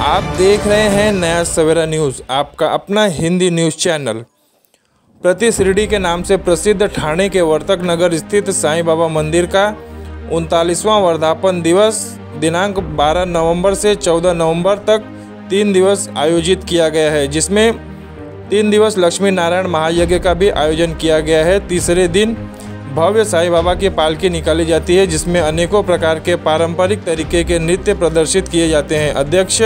आप देख रहे हैं नया सवेरा न्यूज़, आपका अपना हिंदी न्यूज़ चैनल। प्रति शिरडी के नाम से प्रसिद्ध ठाणे के वर्तक नगर स्थित साईं बाबा मंदिर का 39वां वर्धापन दिवस दिनांक 12 नवंबर से 14 नवंबर तक 3 दिवस आयोजित किया गया है, जिसमें 3 दिवस लक्ष्मी नारायण महायज्ञ का भी आयोजन किया गया है। तीसरे दिन भव्य साईं बाबा की पालकी निकाली जाती है, जिसमें अनेकों प्रकार के पारंपरिक तरीके के नृत्य प्रदर्शित किए जाते हैं। अध्यक्ष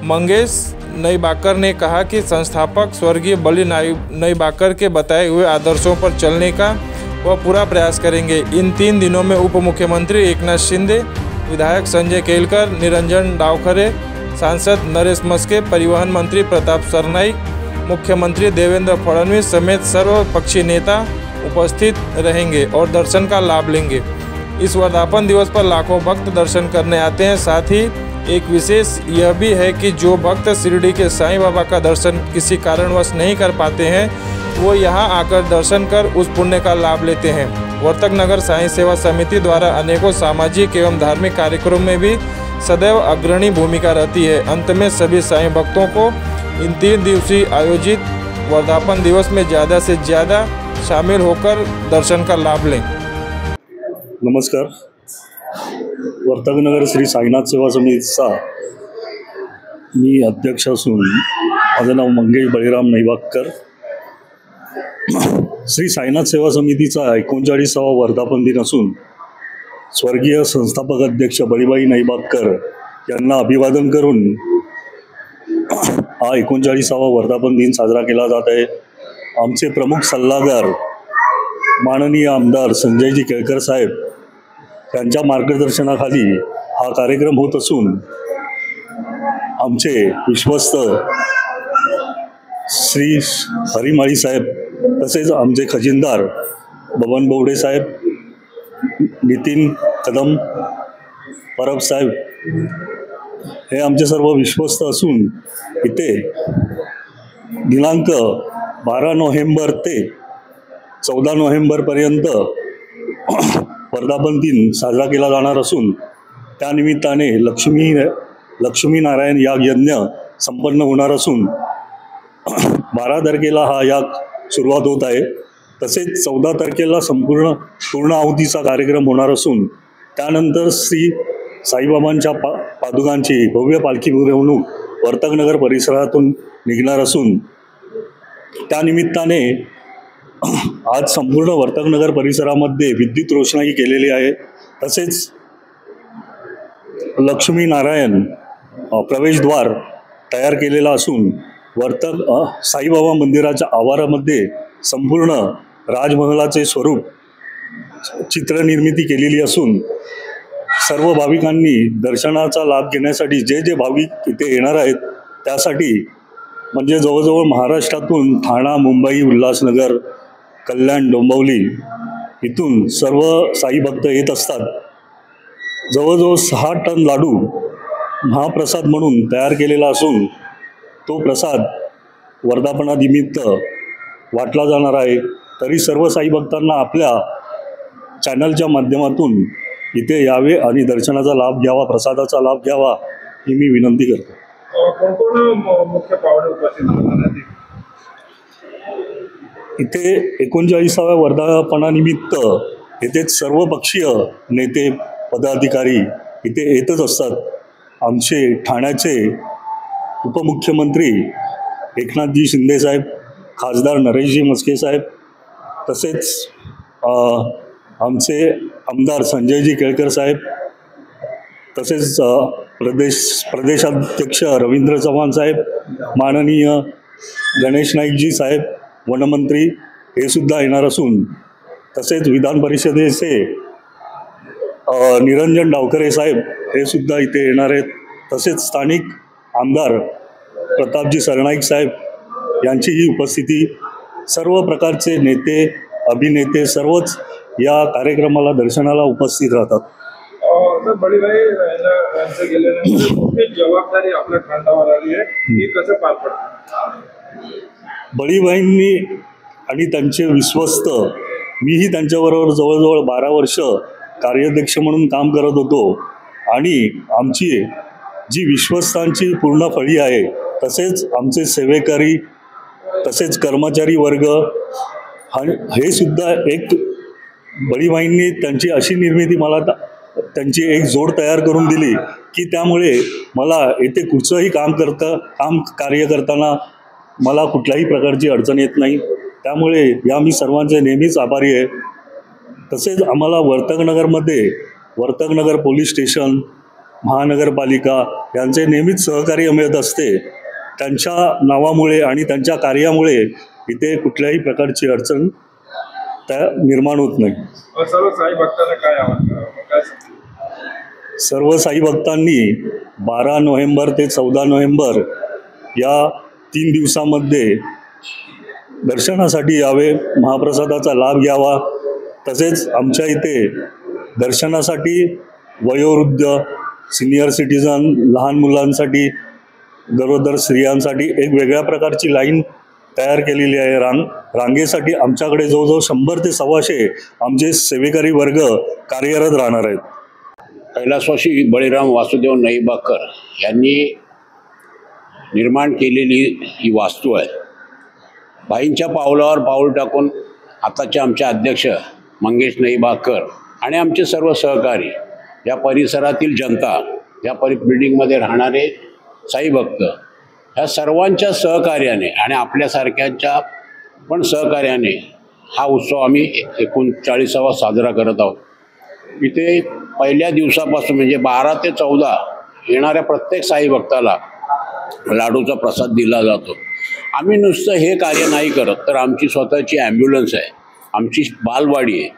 मंगेश नईबाकर ने कहा कि संस्थापक स्वर्गीय बली नईबाकर के बताए हुए आदर्शों पर चलने का वह पूरा प्रयास करेंगे। इन 3 दिनों में उप मुख्यमंत्री एकनाथ शिंदे, विधायक संजय केलकर, निरंजन डावखरे, सांसद नरेश मस्के, परिवहन मंत्री प्रताप सरनाईक, मुख्यमंत्री देवेंद्र फडणवीस समेत सर्वपक्षीय नेता उपस्थित रहेंगे और दर्शन का लाभ लेंगे। इस वर्धापन दिवस पर लाखों भक्त दर्शन करने आते हैं। साथ ही एक विशेष यह भी है कि जो भक्त शिरडी के साईं बाबा का दर्शन किसी कारणवश नहीं कर पाते हैं, वो यहाँ आकर दर्शन कर उस पुण्य का लाभ लेते हैं। वर्तक नगर साईं सेवा समिति द्वारा अनेकों सामाजिक एवं धार्मिक कार्यक्रमों में भी सदैव अग्रणी भूमिका रहती है। अंत में सभी साईं भक्तों को इन 3 दिवसीय आयोजित वर्धापन दिवस में ज़्यादा से ज़्यादा शामिल होकर दर्शन का लाभ लें। नमस्कार। वर्तकनगर श्री साईनाथ सेवा समितीचा मी अध्यक्ष असून माझं नाव मंगेश बळीराम नईबाकर। श्री साईनाथ सेवा समितीचा 39वा वर्धापन दिन असून स्वर्गीय संस्थापक अध्यक्ष बळीबाई नईबाकर यांना अभिवादन करून हा 39वा वर्धापन दिन साजरा केला जात आहे। आमचे प्रमुख सल्लागार माननीय आमदार संजयजी केळकर साहेब यांच्या मार्गदर्शनाखाली हा कार्यक्रम होत असून आमचे विश्वस्त श्री हरिमाळी साहेब तसेच आमचे खजिनदार बबन बोवडे साहेब, नितीन कदम परब साहेब हे आमचे सर्व विश्वस्त असून इथे दिनांक 12 नोव्हेंबर ते 14 नोव्हेंबरपर्यंत वर्धापन दिन साजरा केला जाणार असून त्यानिमित्ताने लक्ष्मी नारायण याग यज्ञ संपन्न होणार असून 12 तारखेला हा याग सुरुवात होत आहे। तसेच 14 तारखेला पूर्ण आहुतीचा कार्यक्रम होणार असून त्यानंतर श्री साईबाबांच्या पादुकांची भव्य पालखी मिरवणूक वर्तकनगर परिसरातून निघणार असून त्यानिमित्ताने आज संपूर्ण वर्तकनगर परिसरामध्ये विद्युत रोषणाई केलेली आहे। तसेच लक्ष्मी नारायण प्रवेशद्वार तयार केलेला असून वर्तक साईबाबा मंदिराच्या आवारामध्ये संपूर्ण राजमहलाचे स्वरूप चित्रनिर्मिती केलेली असून सर्व भाविकांनी दर्शनाचा लाभ घेण्यासाठी जे भाविक इथे येणार आहेत त्यासाठी म्हणजे जवळजवळ महाराष्ट्रातून ठाणा, मुंबई, उल्हासनगर, कल्याण, डोंबिवली इथून सर्व साई भक्त येत असतात। जवळजवळ 6 टन लाडू महाप्रसाद म्हणून तयार केलेला असून तो प्रसाद वर्धापनानिमित्त वाटला जाणार आहे। तरी सर्व साई भक्तांना आपल्या चॅनलच्या माध्यमातून इथे यावे आणि दर्शनाचा लाभ घ्यावा, प्रसादाचा लाभ घ्यावा ही मी विनंती करतो। कोण मुख्य पाहुणे उपस्थित आहेत? इथे 39व्या वर्धापनानिमित्त इथे सर्वपक्षीय नेते पदाधिकारी इथे येतच असतात। आमचे ठाण्याचे उपमुख्यमंत्री एकनाथजी शिंदे साहेब, खासदार नरेशजी मस्के साहेब, तसेच आमचे आमदार संजयजी केळकर साहेब, तसेच प्रदेशाध्यक्ष रवींद्र चव्हाण साहेब, माननीय गणेश नाईकजी साहेब वनमंत्री हे सुद्धा येणार असून तसेच विधान परिषदेचे निरंजन डावखरे साहेब हे सुद्धा इथे येणार आहेत। तसेच स्थानिक आमदार प्रतापजी सरनाईक साहेब यांचीही उपस्थिती, सर्व प्रकारचे नेते अभिनेते सर्वच या कार्यक्रमाला दर्शनाला उपस्थित राहतात। बळीबाई यांचं गेल्यानंतर जबाबदारी आपल्या खांद्यावर आली आहे, ही कसं पार पडतं? बळीबाईंनी आणि त्यांचे विश्वस्त, मीही त्यांच्याबरोबर जवळजवळ 12 वर्ष कार्याध्यक्ष म्हणून काम करत होतो आणि आमची जी विश्वस्तांची पूर्ण फळी आहे, तसेच आमचे सेवेकरी, तसेच कर्मचारी वर्ग, हे सुद्धा एक बळीमाईंनी त्यांची अशी निर्मिती मला त्यांची एक जोड तयार करून दिली की त्यामुळे मला येथे कुठचंही काम कार्य करताना मला कुठल्याही प्रकारची अडचण येत नाही. त्यामुळे या मी सर्वांचे नेहमीच आभारी आहे. तसेच आम्हाला वर्तकनगर पोलीस स्टेशन, महानगरपालिका यांचे नेहमीच सहकार्य मिळत असते. त्यांच्या नावामुळे आणि त्यांच्या कार्यामुळे इथे कुठल्याही प्रकारची अडचण निर्माण होत नाही. सर्व साई भक्तांना काय आवडतं? सर्व साई भक्तांनी 12 नोव्हेंबर ते 14 नोव्हेंबर या 3 दिवसामध्ये दर्शनासाठी यावे, महाप्रसादाचा लाभ घ्यावा. तसेच आमच्या इथे दर्शनासाठी वयोवृद्ध, सिनियर सिटीजन, लहान मुलांसाठी, गरोदर स्त्रियांसाठी एक वेगळ्या प्रकारची लाईन तयार केलेली आहे. रांगेसाठी आमच्याकडे जवळजवळ 100 ते 125 आमचे सेवेकरी वर्ग कार्यरत राहणार आहेत. कैलासवासी बळीराम वासुदेव नईबाकर यांनी निर्माण केलेली ही वास्तू आहे. बाईंच्या पावलावर पाऊल टाकून आताचे आमचे अध्यक्ष मंगेश नईबाकर आणि आमचे सर्व सहकारी, या परिसरातील जनता, या बिल्डिंगमध्ये राहणारे साई भक्त, ह्या सर्वांच्या सहकार्याने आणि आपल्यासारख्यांच्या पण सहकार्याने हा उत्सव आम्ही 39वा साजरा करत आहोत. इथे पहिल्या दिवसापासून म्हणजे 12 ते 14 येणाऱ्या प्रत्येक साई भक्ताला लाडूचा प्रसाद दिला जातो. आम्ही नुसतं हे कार्य नाही करत, तर आमची स्वतःची ॲम्ब्युलन्स आहे, आमची बालवाडी आहे,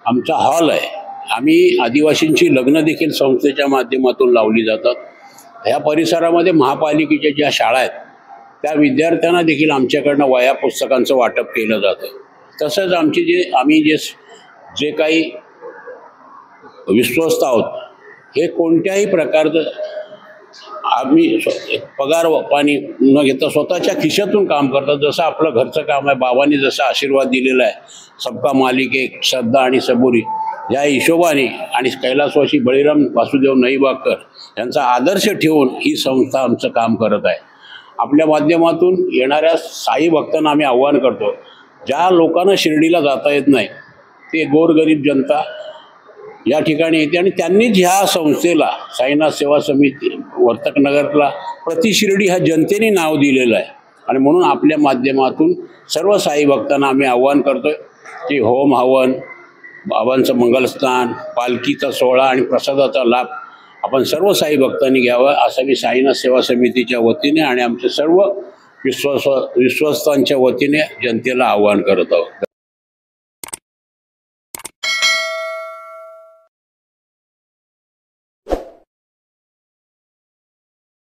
आमचा हॉल आहे. आम्ही आदिवासींची लग्न देखील संस्थेच्या माध्यमातून लावली जातात. ह्या परिसरामध्ये महापालिकेच्या ज्या शाळा आहेत त्या विद्यार्थ्यांना देखील आमच्याकडनं वह्या पुस्तकांचं वाटप केलं जातं. तसंच आम्ही जे काही विश्वस्त आहोत, हे कोणत्याही प्रकारचं आम्ही पगार पाणी न घेता स्वतःच्या खिशातून काम करतात. जसं आपलं घरचं काम आहे, बाबांनी जसा आशीर्वाद दिलेला आहे, सबका मालिक एक, श्रद्धा आणि सबुरी, या हिशोबाने आणि कैलासवासी बळीराम वासुदेव नईबाकर यांचा आदर्श ठेवून ही संस्था आमचं काम करत आहे. आपल्या माध्यमातून येणाऱ्या साई भक्तांना आम्ही आव्हान करतो, ज्या लोकांना शिर्डीला जाता येत नाही ते गोरगरीब जनता या ठिकाणी येते आणि त्यांनीच ह्या संस्थेला, साईनाथ सेवा समिती वर्तकनगरला प्रतिशिर्डी ह्या जनतेने नाव दिलेलं आहे. आणि म्हणून आपल्या माध्यमातून सर्व साई भक्तांना आम्ही आव्हान करतोय की होम हवन, बाबांचं मंगलस्नान, पालखीचा सोहळा आणि प्रसादाचा लाभ आपण सर्व साई भक्तांनी घ्यावा, असं मी साईनाथ सेवा समितीच्या वतीने आणि आमचे सर्व विश्वस्तांच्या वतीने जनतेला आव्हान करत आहोत.